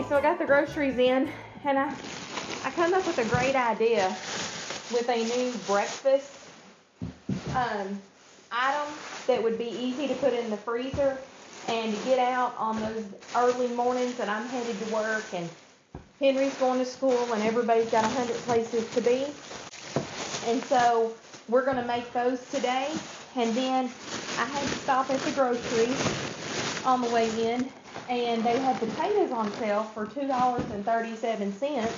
so I got the groceries in, and I come up with a great idea with a new breakfast item that would be easy to put in the freezer and to get out on those early mornings that I'm headed to work and Henry's going to school and everybody's got 100 places to be. And so we're going to make those today. And then I had to stop at the grocery on the way in, and they had potatoes on sale for $2.37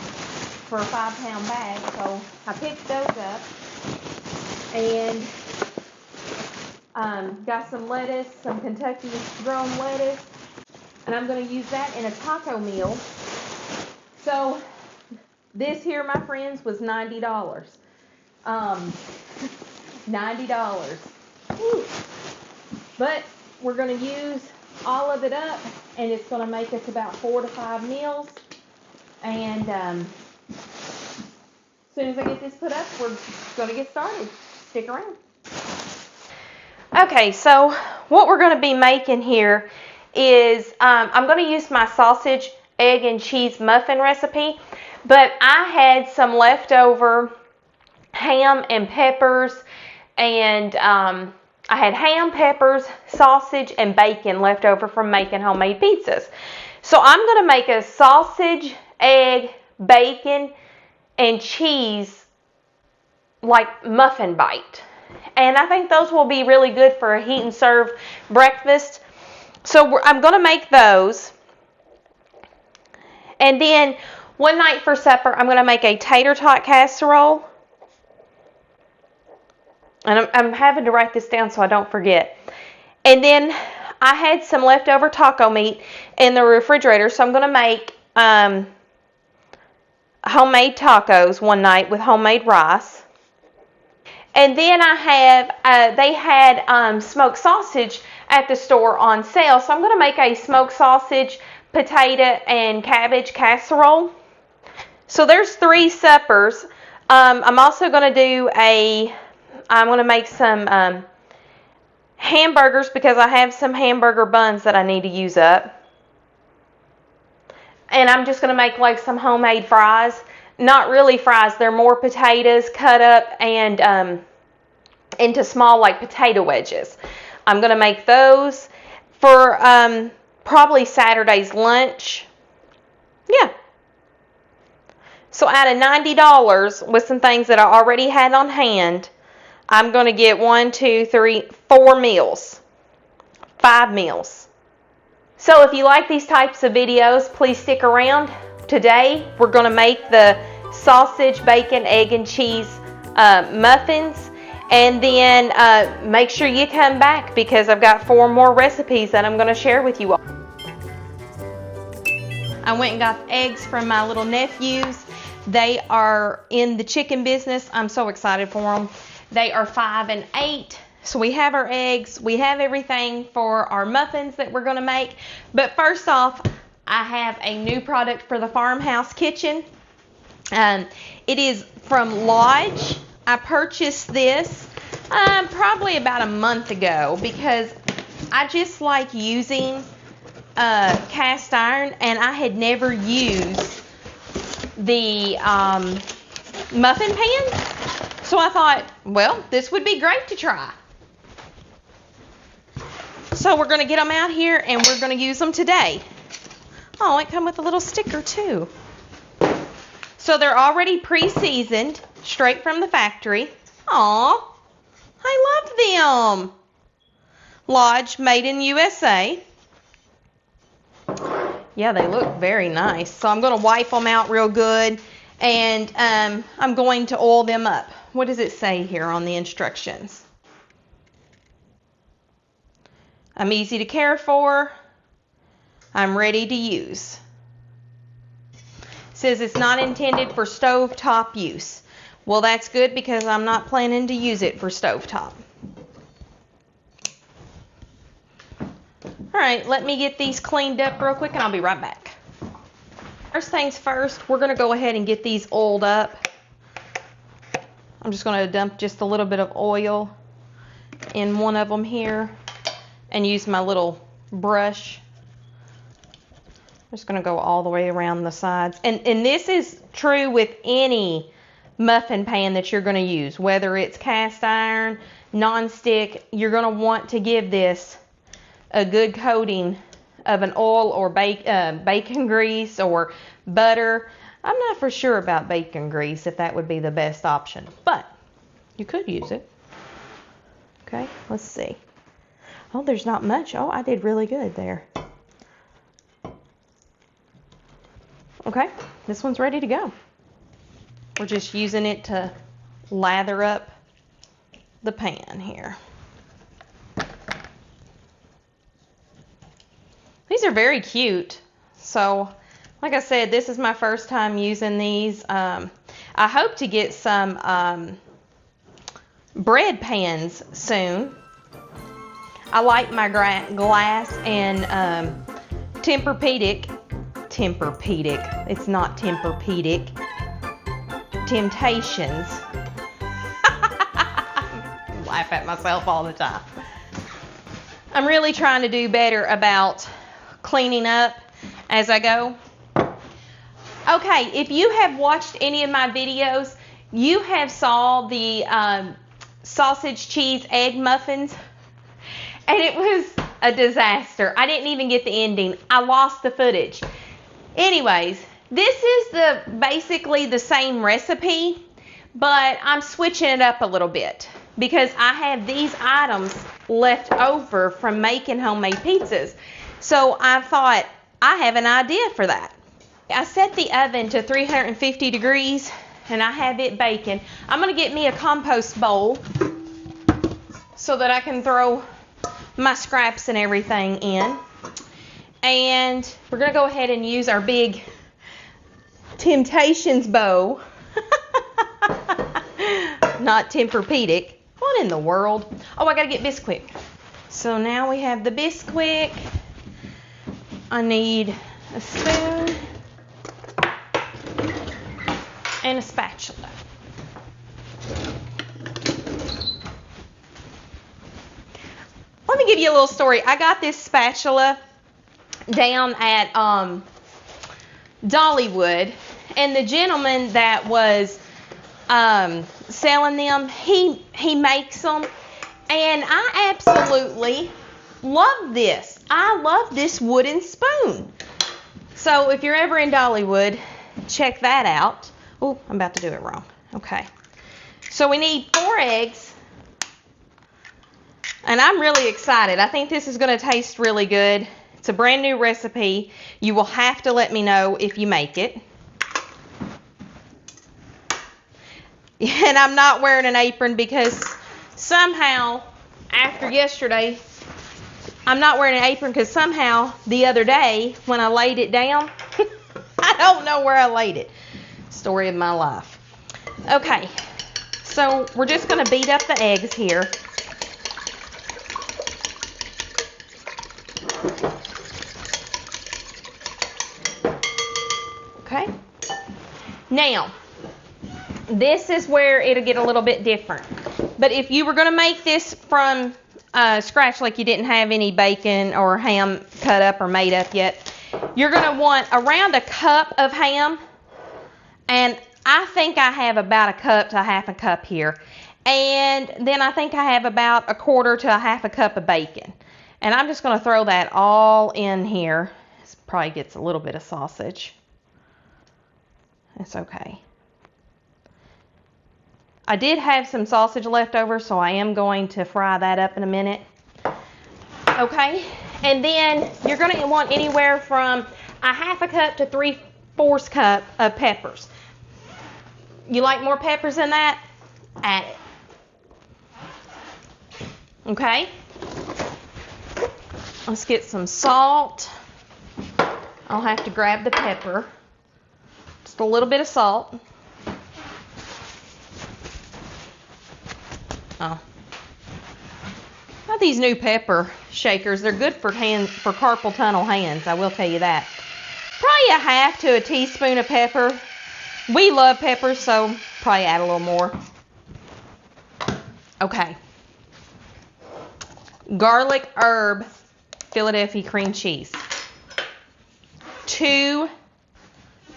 for a 5-pound bag. So I picked those up and got some lettuce, some Kentucky grown lettuce, and I'm going to use that in a taco meal. So this here, my friends, was $90. $90. Whew. But we're going to use all of it up, and it's going to make us about 4 to 5 meals. And as soon as I get this put up, we're going to get started. Stick around. Okay, so what we're going to be making here is I'm going to use my sausage, egg, and cheese muffin recipe, but I had some leftover ham and peppers, and I had ham, peppers, sausage, and bacon left over from making homemade pizzas. So I'm going to make a sausage, egg, bacon, and cheese like muffin bite. And I think those will be really good for a heat and serve breakfast. So I'm going to make those. And then one night for supper, I'm going to make a tater tot casserole. And I'm having to write this down so I don't forget. And then I had some leftover taco meat in the refrigerator, so I'm going to make homemade tacos one night with homemade rice. And then I have, they had smoked sausage at the store on sale, so I'm going to make a smoked sausage, potato, and cabbage casserole. So there's 3 suppers. I'm also going to do I'm going to make some hamburgers because I have some hamburger buns that I need to use up. And I'm just going to make like some homemade fries. Not really fries, they're more potatoes cut up and into small like potato wedges. I'm going to make those for probably Saturday's lunch. Yeah. So out of $90 with some things that I already had on hand, I'm going to get 4 meals. 5 meals. So if you like these types of videos, please stick around. Today, we're going to make the sausage, bacon, egg, and cheese muffins. And then make sure you come back because I've got 4 more recipes that I'm going to share with you all. I went and got eggs from my little nephews. They are in the chicken business. I'm so excited for them. They are 5 and 8. So we have our eggs. We have everything for our muffins that we're going to make. But first off, I have a new product for the Farmhouse kitchen. It is from Lodge. I purchased this probably about a month ago because I just like using cast iron, and I had never used the muffin pan. So I thought, well, this would be great to try. So we're going to get them out here and we're going to use them today. Oh, it comes with a little sticker too. So they're already pre-seasoned, straight from the factory. Aw, I love them. Lodge, made in USA. Yeah, they look very nice. So I'm going to wipe them out real good, and I'm going to oil them up. What does it say here on the instructions? I'm easy to care for. I'm ready to use. It says it's not intended for stovetop use. Well, that's good because I'm not planning to use it for stovetop. All right, let me get these cleaned up real quick and I'll be right back. First things first, we're going to go ahead and get these oiled up. I'm just going to dump just a little bit of oil in one of them here and use my little brush just going to go all the way around the sides. And this is true with any muffin pan that you're going to use, whether it's cast iron, non-stick. You're going to want to give this a good coating of an oil or bacon grease or butter. I'm not for sure about bacon grease, if that would be the best option, but you could use it. Okay, let's see. Oh, there's not much. Oh, I did really good there. Okay, this one's ready to go. We're just using it to lather up the pan here. These are very cute. So, like I said, this is my first time using these. I hope to get some bread pans soon. I like my glass and Tempur-Pedic. It's not Tempur-Pedic. Temptations. Laugh at myself all the time. I'm really trying to do better about cleaning up as I go. Okay, if you have watched any of my videos, you have saw the sausage, cheese, egg muffins, and it was a disaster. I didn't even get the ending. I lost the footage. Anyways, this is basically the same recipe, but I'm switching it up a little bit because I have these items left over from making homemade pizzas. So I thought I have an idea for that. I set the oven to 350 degrees and I have it baking. I'm going to get me a compost bowl so that I can throw my scraps and everything in. And we're going to go ahead and use our big Temptations bowl. Not Tempur-Pedic. What in the world? Oh, I got to get Bisquick. So now we have the Bisquick. I need a spoon and a spatula. Let me give you a little story. I got this spatula down at Dollywood, and the gentleman that was selling them, he makes them, and I absolutely love this. I love this wooden spoon. So if you're ever in Dollywood, check that out. Oh, I'm about to do it wrong. Okay. So we need 4 eggs. And I'm really excited. I think this is going to taste really good. It's a brand new recipe. You will have to let me know if you make it. And I'm not wearing an apron because somehow, after yesterday, I'm not wearing an apron because somehow the other day when I laid it down, I don't know where I laid it. Story of my life. Okay, so we're just going to beat up the eggs here. Okay. Now, this is where it'll get a little bit different. But if you were going to make this from scratch, like you didn't have any bacon or ham cut up or made up yet, you're going to want around a cup of ham. And I think I have about a cup to a half a cup here. And then I think I have about a quarter to a half a cup of bacon. And I'm just going to throw that all in here. This probably gets a little bit of sausage. It's okay. I did have some sausage left over, so I am going to fry that up in a minute. Okay, and then you're going to want anywhere from a half a cup to 3/4 cup of peppers. You like more peppers than that? Add it. Okay. Let's get some salt. I'll have to grab the pepper. Just a little bit of salt. Oh. Not these new pepper shakers. They're good for carpal tunnel hands, I will tell you that. Probably a half to a teaspoon of pepper. We love pepper, so probably add a little more. Okay. Garlic herb Philadelphia cream cheese. 2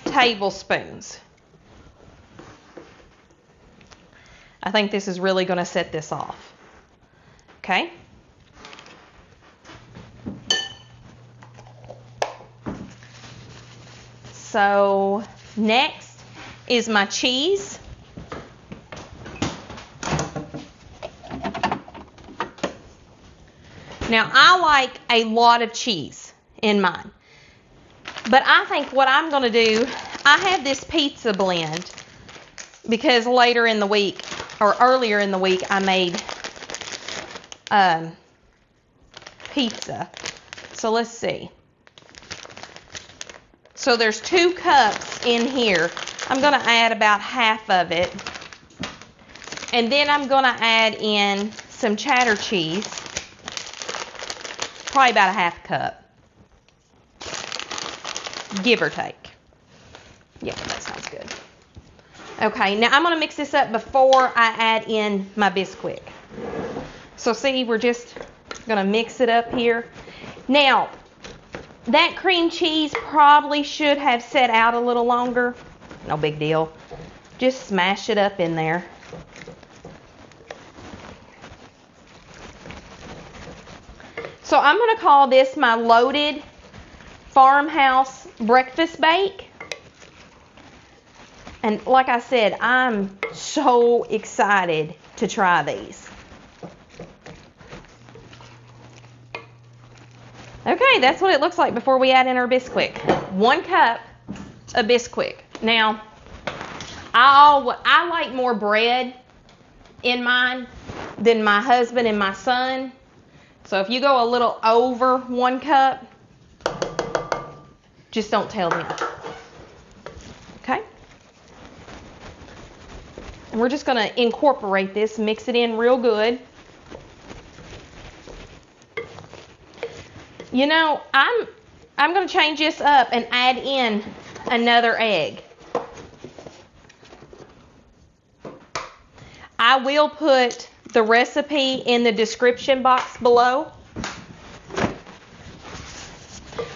tablespoons. I think this is really going to set this off. Okay. So next is my cheese. Now I like a lot of cheese in mine, but I think what I'm going to do, I have this pizza blend because later in the week or earlier in the week I made pizza. So let's see. So there's 2 cups in here. I'm going to add about half of it. And then I'm going to add in some cheddar cheese. Probably about a half cup. Give or take. Yeah, that sounds good. Okay, now I'm going to mix this up before I add in my Bisquick. So see, we're just going to mix it up here. Now, that cream cheese probably should have set out a little longer. No big deal. Just smash it up in there. So I'm going to call this my loaded farmhouse breakfast bake. And like I said, I'm so excited to try these. Okay, that's what it looks like before we add in our Bisquick. 1 cup of Bisquick. Now, I like more bread in mine than my husband and my son. So if you go a little over 1 cup, just don't tell them. Okay? And we're just going to incorporate this, mix it in real good. You know, I'm going to change this up and add in another egg. I will put the recipe in the description box below.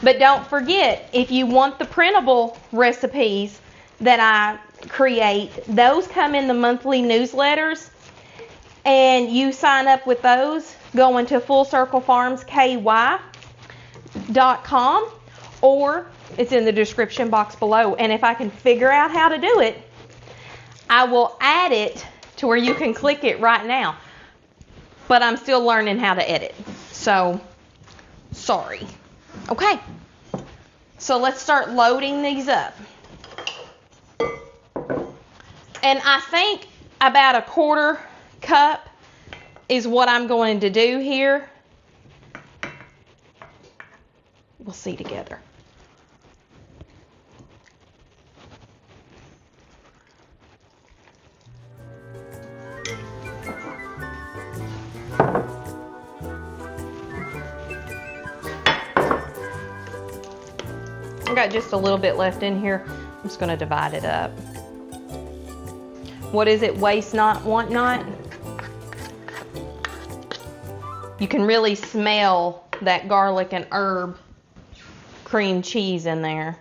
But don't forget, if you want the printable recipes that I create, those come in the monthly newsletters. And you sign up with those going to fullcirclefarmsky.com, or it's in the description box below. And if I can figure out how to do it, I will add it to where you can click it right now. But I'm still learning how to edit. So, sorry. Okay. So let's start loading these up. And I think about a 1/4 cup is what I'm going to do here. We'll see together. I got just a little bit left in here. I'm just going to divide it up. What is it? Waste not, want not. You can really smell that garlic and herb cream cheese in there.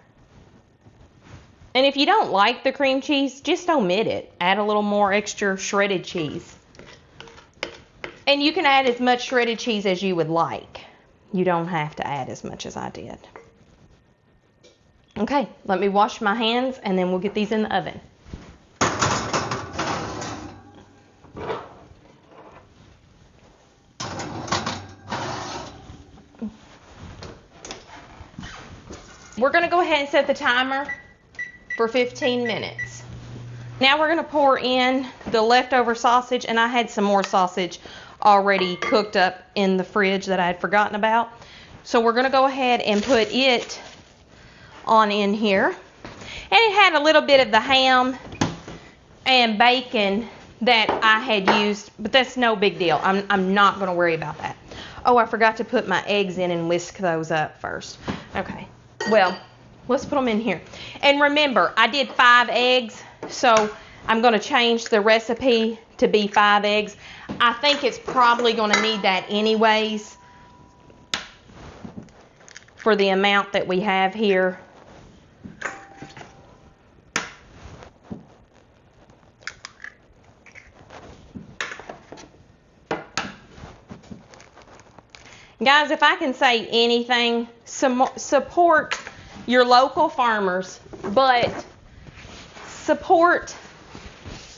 And if you don't like the cream cheese, just omit it. Add a little more extra shredded cheese. And you can add as much shredded cheese as you would like. You don't have to add as much as I did. Okay, let me wash my hands and then we'll get these in the oven. We're going to go ahead and set the timer for 15 minutes. Now we're going to pour in the leftover sausage, and I had some more sausage already cooked up in the fridge that I had forgotten about. So we're going to go ahead and put it on in here. And it had a little bit of the ham and bacon that I had used, but that's no big deal. I'm not going to worry about that. Oh, I forgot to put my eggs in and whisk those up first. Okay, well, let's put them in here. And remember, I did 5 eggs, so I'm going to change the recipe to be 5 eggs. I think it's probably going to need that anyways for the amount that we have here. Guys, if I can say anything, support your local farmers, but support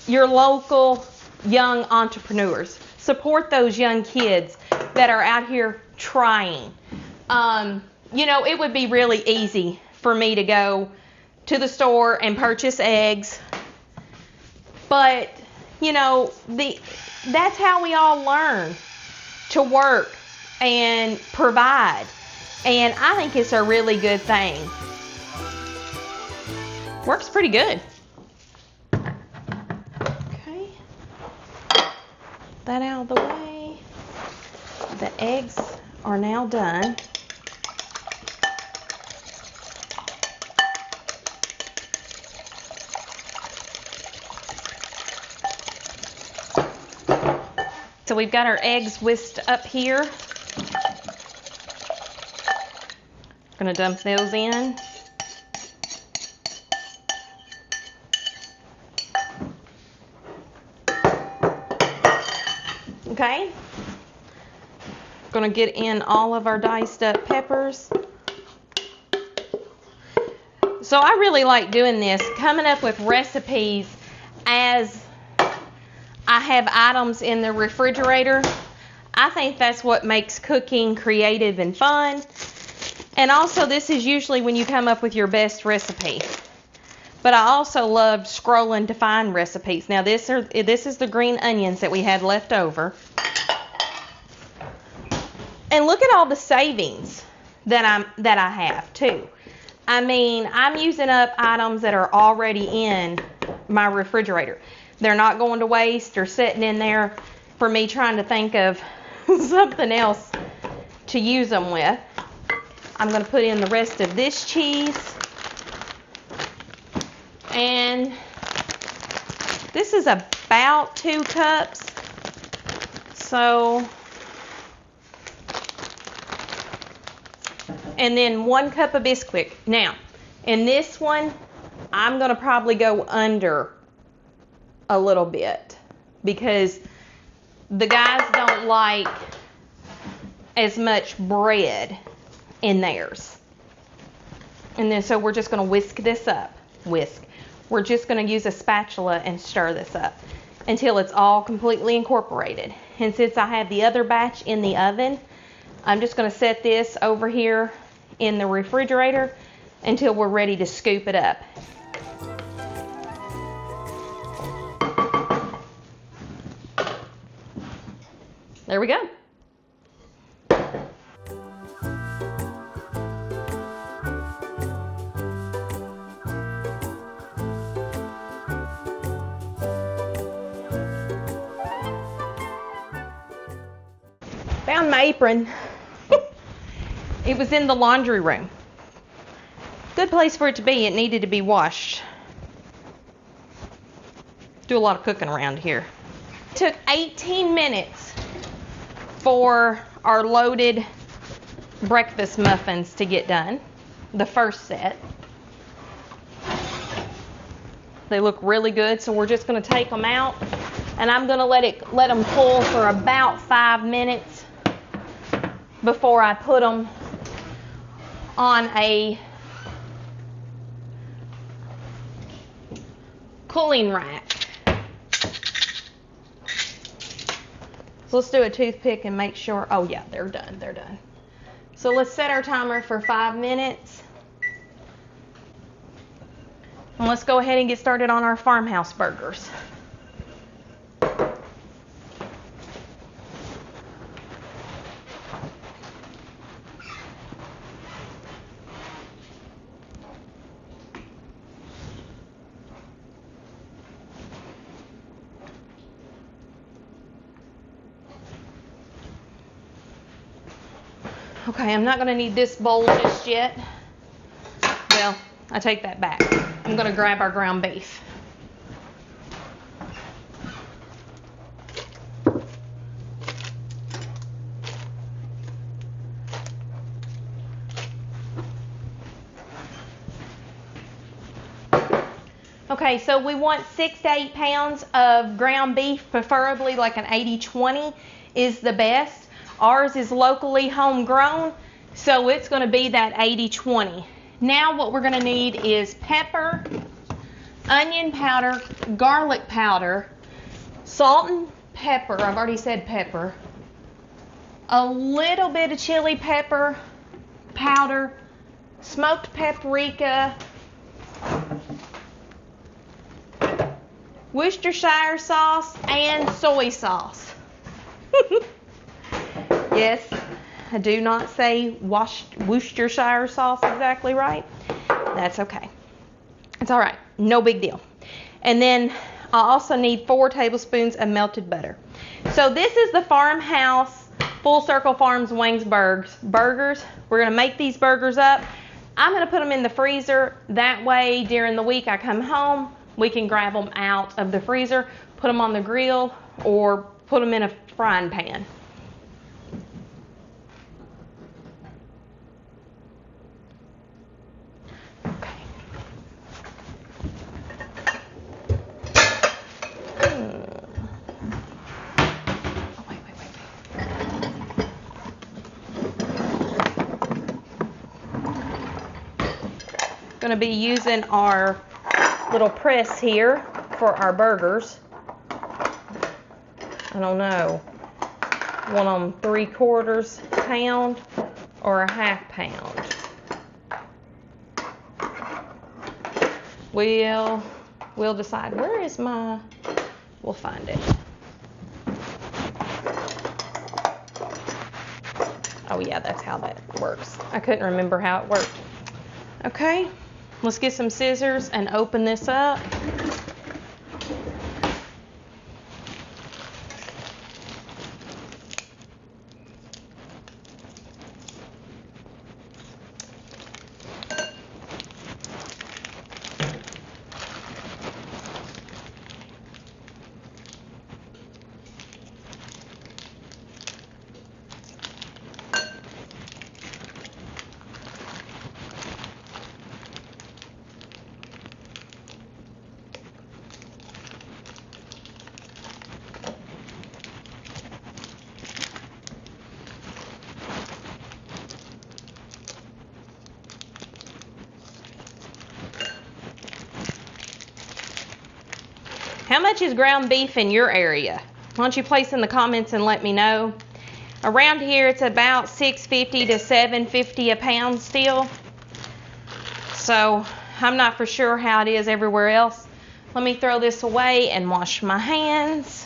your local young entrepreneurs. Support those young kids that are out here trying. You know, it would be really easy for me to go to the store and purchase eggs, but you know, that's how we all learn to work and provide, and I think it's a really good thing. Works pretty good. Okay, that out of the way. The eggs are now done. So we've got our eggs whisked up here. Gonna dump those in. Okay. Gonna get in all of our diced up peppers. So I really like doing this, coming up with recipes as I have items in the refrigerator. I think that's what makes cooking creative and fun. And also, this is usually when you come up with your best recipe. But I also love scrolling to find recipes. Now this is the green onions that we had left over. And look at all the savings that I have too. I mean, I'm using up items that are already in my refrigerator. They're not going to waste or sitting in there for me trying to think of something else to use them with. I'm going to put in the rest of this cheese. And this is about 2 cups. So, and then 1 cup of Bisquick. Now, in this one, I'm going to probably go under a little bit because the guys don't like as much bread in theirs. And then so we're just going to whisk this up. We're just going to use a spatula and stir this up until it's all completely incorporated. And since I have the other batch in the oven, I'm just going to set this over here in the refrigerator until we're ready to scoop it up. There we go. Found my apron. It was in the laundry room. Good place for it to be. It needed to be washed. Do a lot of cooking around here. It took 18 minutes for our loaded breakfast muffins to get done. The first set. They look really good, so we're just going to take them out, and I'm going to let them cool for about 5 minutes before I put them on a cooling rack. So let's do a toothpick and make sure. Oh yeah, they're done. They're done. So let's set our timer for 5 minutes. And let's go ahead and get started on our farmhouse burgers. Okay, I'm not going to need this bowl just yet. Well, I take that back. I'm going to grab our ground beef. Okay, so we want 6 to 8 pounds of ground beef, preferably like an 80-20 is the best. Ours is locally homegrown, so it's going to be that 80-20. Now what we're going to need is pepper, onion powder, garlic powder, salt and pepper. I've already said pepper. A little bit of chili pepper powder, smoked paprika, Worcestershire sauce, and soy sauce. Yes, I do not say Worcestershire sauce exactly right. That's okay. It's all right. No big deal. And then I also need 4 tablespoons of melted butter. So this is the Farmhouse Full Circle Farms Waynesburg burgers. We're going to make these burgers up. I'm going to put them in the freezer. That way during the week I come home, we can grab them out of the freezer, put them on the grill, or put them in a frying pan. Going to be using our little press here for our burgers. I don't know, want them 3/4 pound or a 1/2 pound. We'll decide. Where is my, we'll find it. Oh yeah, that's how that works. I couldn't remember how it worked. Okay, let's get some scissors and open this up. How much is ground beef in your area? Why don't you place in the comments and let me know. Around here it's about $6.50 to $7.50 a pound still. So I'm not for sure how it is everywhere else. Let me throw this away and wash my hands.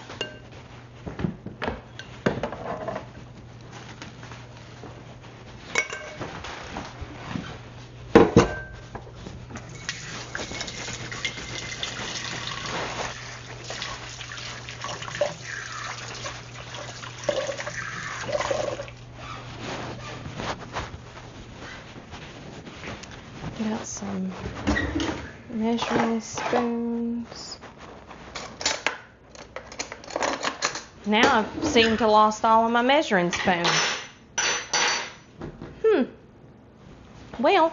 Got some measuring spoons. Now I seem to lost all of my measuring spoons. Well,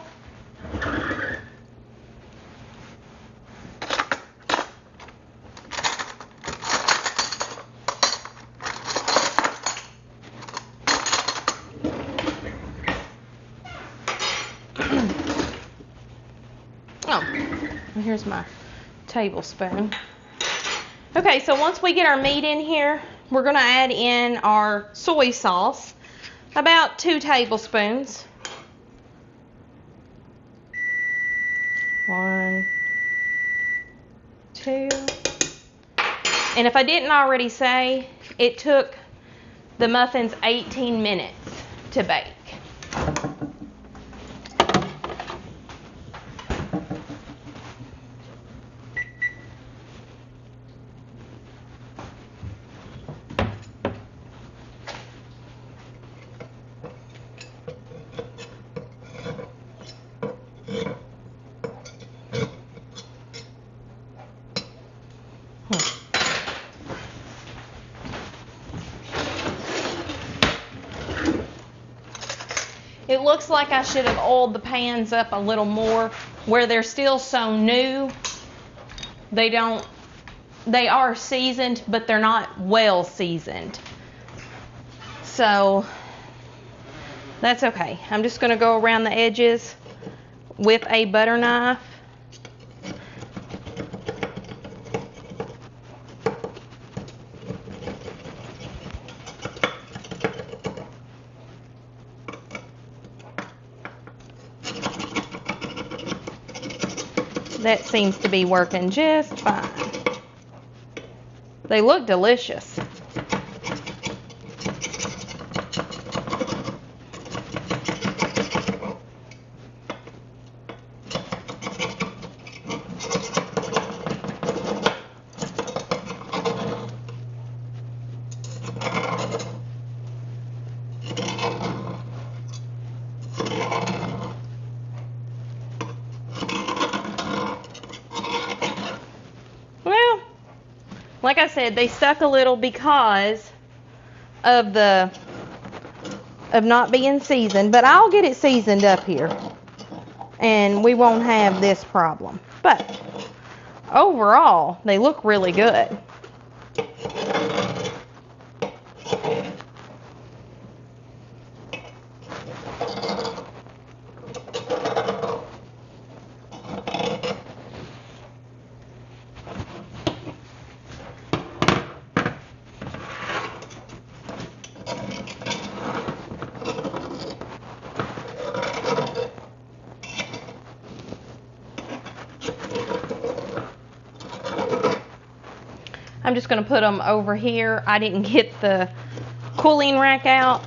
here's my tablespoon. Okay, so once we get our meat in here, we're going to add in our soy sauce, about 2 tablespoons. 1, 2. And if I didn't already say, it took the muffins 18 minutes to bake. It looks like I should have oiled the pans up a little more where they're still so new. They are seasoned, but they're not well seasoned. So that's okay. I'm just going to go around the edges with a butter knife. That seems to be working just fine. They look delicious. Like I said, they stuck a little because of not being seasoned, but I'll get it seasoned up here and we won't have this problem. But overall, they look really good. I'm just going to put them over here. I didn't get the cooling rack out.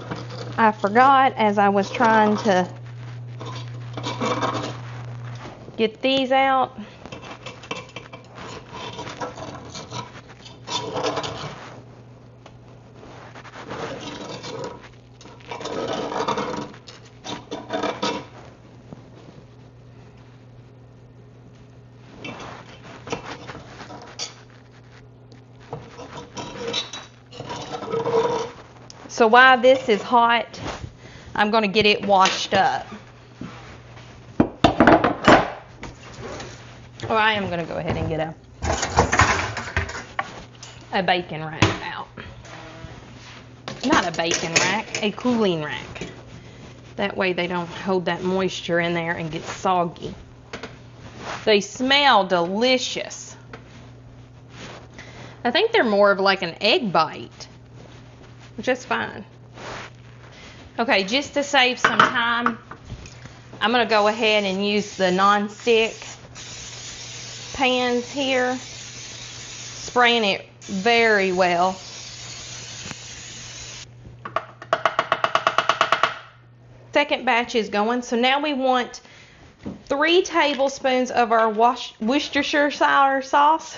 I forgot as I was trying to get these out. So while this is hot, I'm going to get it washed up. Or I am going to go ahead and get a bacon rack out. Not a bacon rack, a cooling rack. That way they don't hold that moisture in there and get soggy. They smell delicious. I think they're more of like an egg bite, which is fine. Okay, just to save some time, I'm going to go ahead and use the non-stick pans here, spraying it very well. Second batch is going, so now we want 3 tablespoons of our Worcestershire sauce.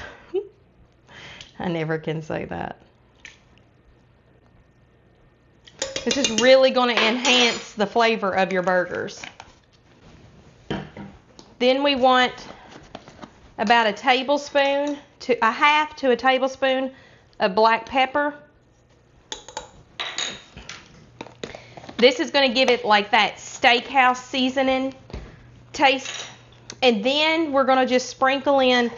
I never can say that. This is really going to enhance the flavor of your burgers. Then we want about a tablespoon to a half to a tablespoon of black pepper. This is going to give it like that steakhouse seasoning taste. And then we're going to just sprinkle in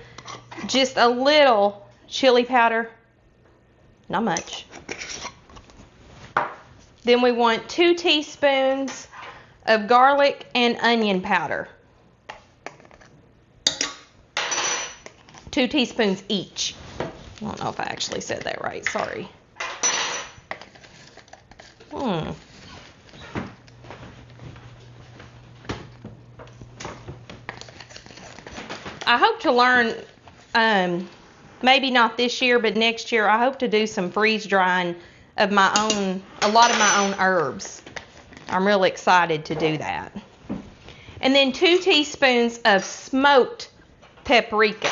just a little chili powder. Not much. Then we want 2 teaspoons of garlic and onion powder. 2 teaspoons each. I don't know if I actually said that right. Sorry. I hope to learn, maybe not this year, but next year, I hope to do some freeze drying of my own, a lot of my own herbs. I'm really excited to do that. And then 2 teaspoons of smoked paprika.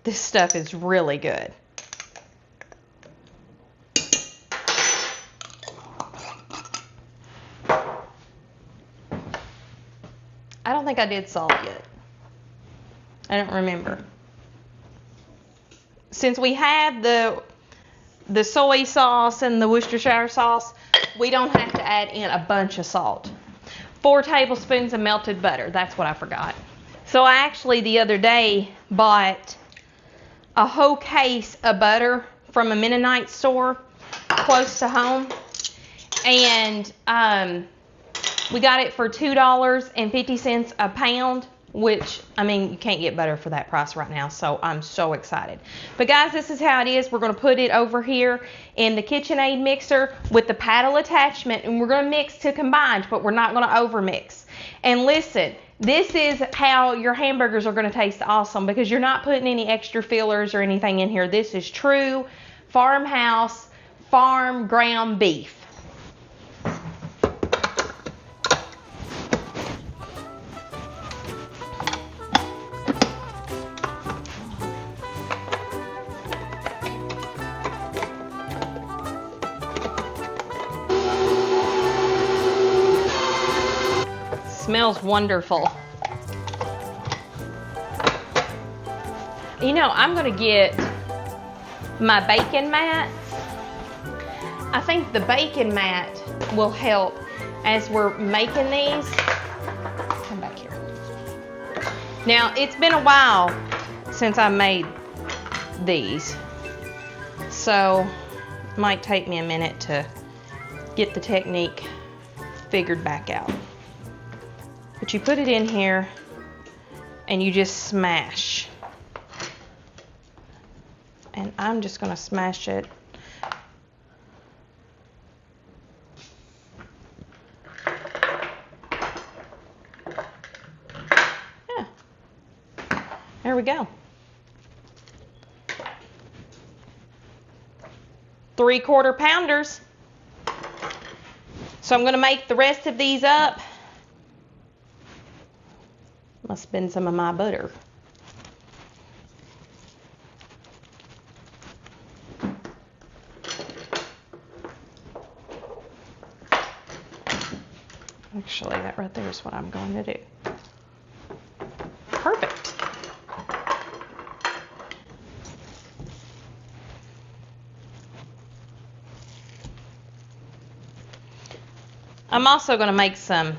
This stuff is really good. I don't think I did salt yet. I don't remember. Since we have the soy sauce and the Worcestershire sauce, we don't have to add in a bunch of salt. 4 tablespoons of melted butter. That's what I forgot. So I actually the other day bought a whole case of butter from a Mennonite store close to home. And we got it for $2.50 a pound, which, I mean, you can't get butter for that price right now, so I'm so excited. But guys, this is how it is. We're going to put it over here in the KitchenAid mixer with the paddle attachment, and we're going to mix to combined, but we're not going to over mix. And listen, this is how your hamburgers are going to taste awesome, because you're not putting any extra fillers or anything in here. This is true farmhouse, farm ground beef. Smells wonderful. You know, I'm gonna get my bacon mats. I think the bacon mat will help as we're making these. Come back here. Now, it's been a while since I made these, so it might take me a minute to get the technique figured back out. But you put it in here and you just smash. And I'm just going to smash it. Yeah. There we go. 3/4 pounders. So I'm going to make the rest of these up. Must have been some of my butter. Actually, that right there is what I'm going to do. Perfect. I'm also going to make some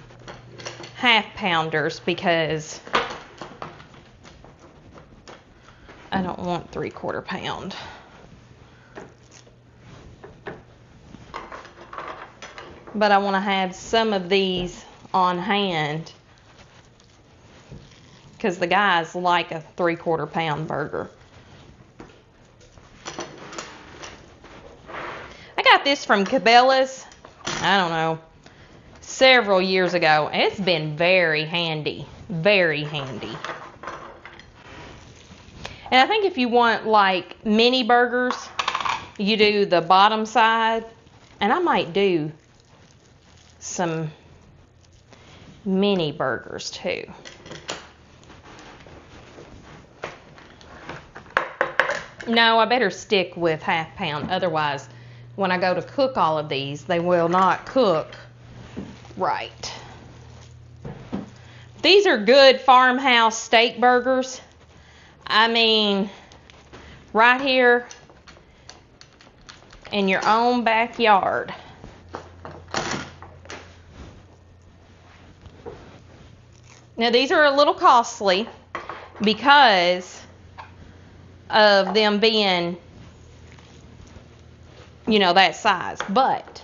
half pounders because I don't want 3/4 pound. But I want to have some of these on hand because the guys like a 3/4 pound burger. I got this from Cabela's, I don't know, several years ago. It's been very handy, very handy. And I think if you want like mini burgers, you do the bottom side, and I might do some mini burgers too. No, I better stick with half pound, otherwise when I go to cook all of these, they will not cook right. These are good farmhouse steak burgers. I mean, right here in your own backyard. Now these are a little costly because of them being, you know, that size, but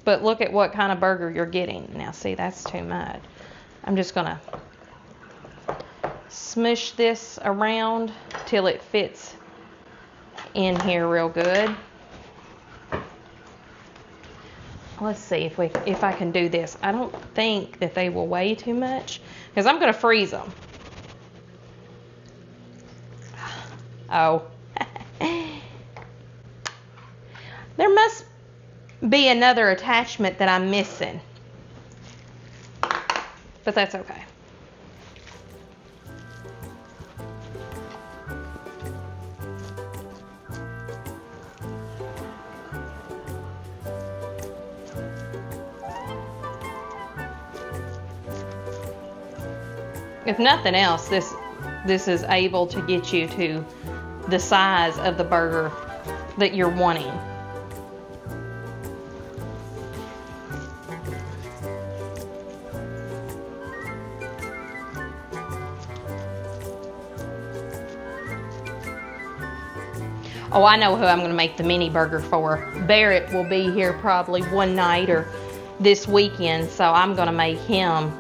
look at what kind of burger you're getting. Now see, that's too much. I'm just gonna smush this around till it fits in here real good. Let's see if I can do this. I don't think that they will weigh too much because I'm gonna freeze them. Oh. There must be another attachment that I'm missing, but that's okay. If nothing else, this is able to get you to the size of the burger that you're wanting. Oh, I know who I'm gonna make the mini burger for. Barrett will be here probably one night or this weekend, so I'm gonna make him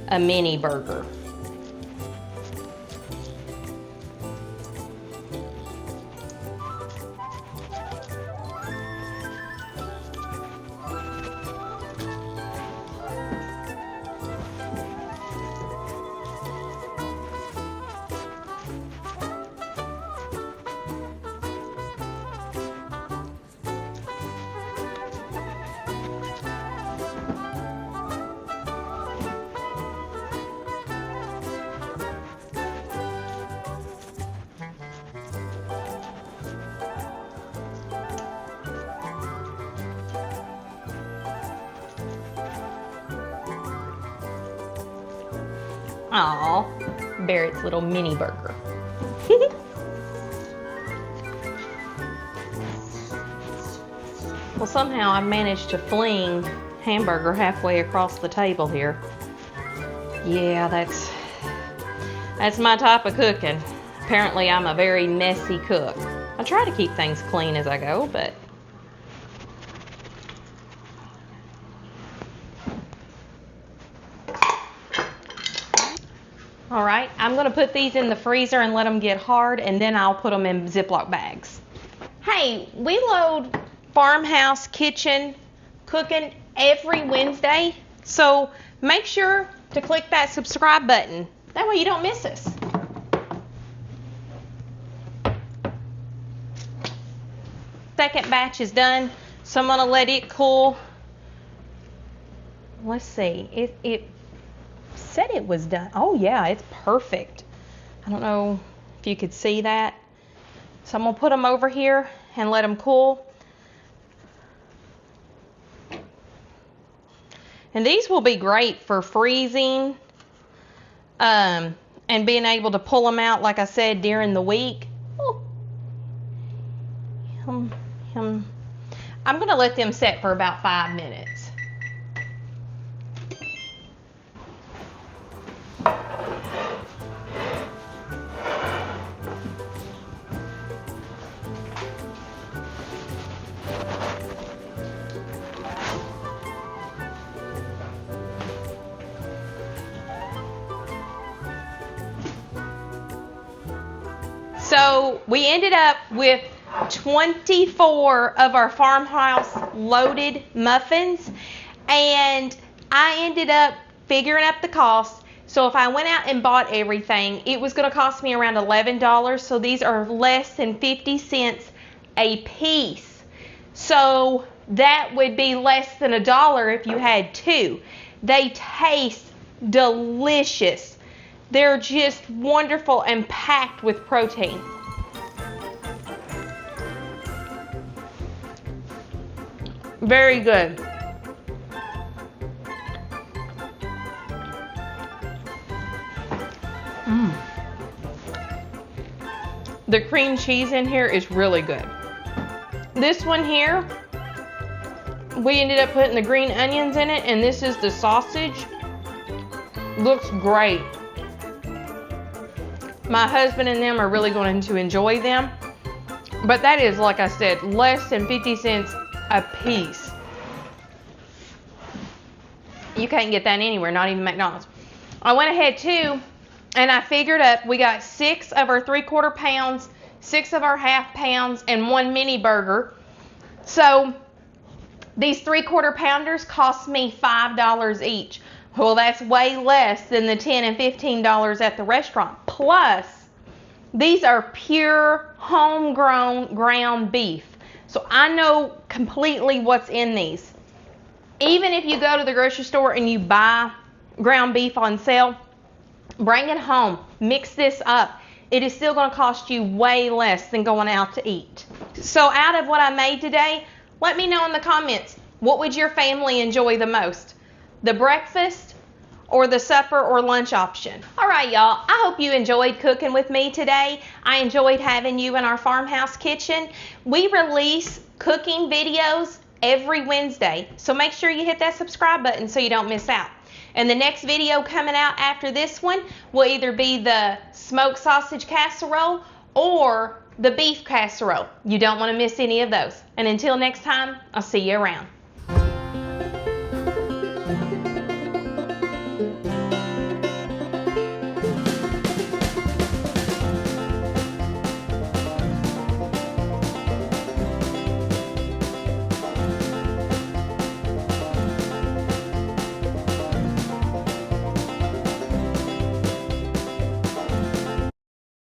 a mini burger. Aw, Barrett's little mini burger. Well, somehow I've managed to fling hamburger halfway across the table here. Yeah, that's my type of cooking. Apparently I'm a very messy cook. I try to keep things clean as I go, but all right, I'm gonna put these in the freezer and let them get hard, and then I'll put them in Ziploc bags. Hey, we load Farmhouse Kitchen cooking every Wednesday, so make sure to click that subscribe button. That way you don't miss us. Second batch is done, so I'm gonna let it cool. Let's see, it said it was done. Oh yeah, it's perfect. I don't know if you could see that. So I'm gonna put them over here and let them cool. And these will be great for freezing and being able to pull them out, like I said, during the week. Oh. I'm gonna let them set for about 5 minutes. So we ended up with 24 of our Farmhouse loaded muffins, and I ended up figuring up the cost. So if I went out and bought everything, it was going to cost me around $11. So these are less than 50 cents a piece. So that would be less than $1 if you had two. They taste delicious. They're just wonderful and packed with protein. Very good. The cream cheese in here is really good. This one here, we ended up putting the green onions in it, and this is the sausage. Looks great. My husband and them are really going to enjoy them. But that is, like I said, less than 50 cents a piece. You can't get that anywhere, not even McDonald's. I went ahead too, and I figured up, we got 6 of our 3/4 pounds, 6 of our 1/2 pounds, and 1 mini burger. So these 3/4 pounders cost me $5 each. Well, that's way less than the $10 and $15 at the restaurant. Plus, these are pure homegrown ground beef. So I know completely what's in these. Even if you go to the grocery store and you buy ground beef on sale, bring it home, mix this up. It is still going to cost you way less than going out to eat. So out of what I made today, let me know in the comments, what would your family enjoy the most? The breakfast or the supper or lunch option? All right, y'all, I hope you enjoyed cooking with me today. I enjoyed having you in our farmhouse kitchen. We release cooking videos every Wednesday, so make sure you hit that subscribe button so you don't miss out. And the next video coming out after this one will either be the smoked sausage casserole or the beef casserole. You don't want to miss any of those. And until next time, I'll see you around.